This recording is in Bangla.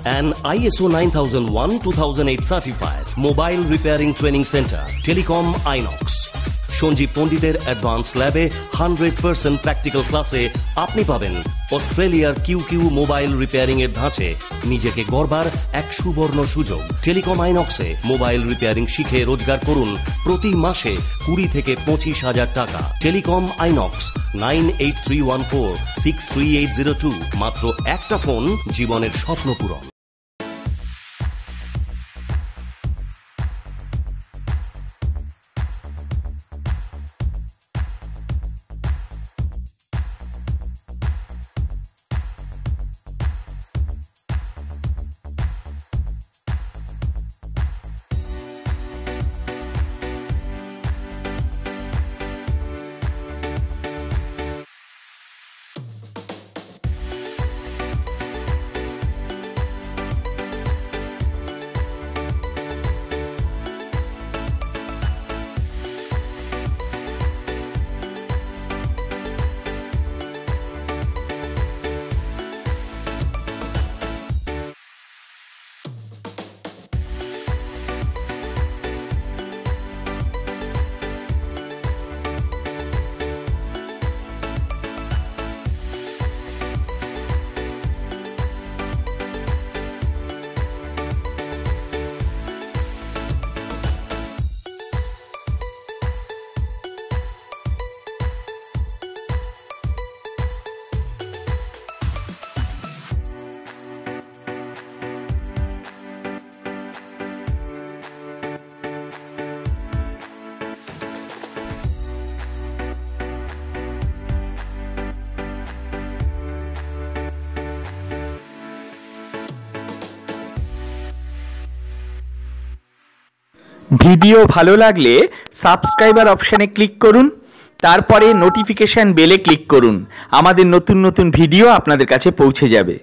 An ISO 9001-2008 certified mobile repairing training center, Telecom Inox. Sanjeev পণ্ডিতের অ্যাডভান্স ল্যাবে 100% প্র্যাকটিক্যাল ক্লাসে আপনি পাবেন অস্ট্রেলিয়ার কিউ মোবাইল রিপেয়ারিং এর ধাঁচে নিজেকে গড়বার এক সুবর্ণ সুযোগ। টেলিকম আইনক্সে মোবাইল রিপেয়ারিং শিখে রোজগার করুন প্রতি মাসে 20 থেকে 25,000 টাকা। Telecom INOX 9831463802। মাত্র একটা ফোন, জীবনের স্বপ্ন পূরণ। ভিডিও ভালো লাগলে সাবস্ক্রাইবার অপশানে ক্লিক করুন, তারপরে নোটিফিকেশন বেলে ক্লিক করুন। আমাদের নতুন নতুন ভিডিও আপনাদের কাছে পৌঁছে যাবে।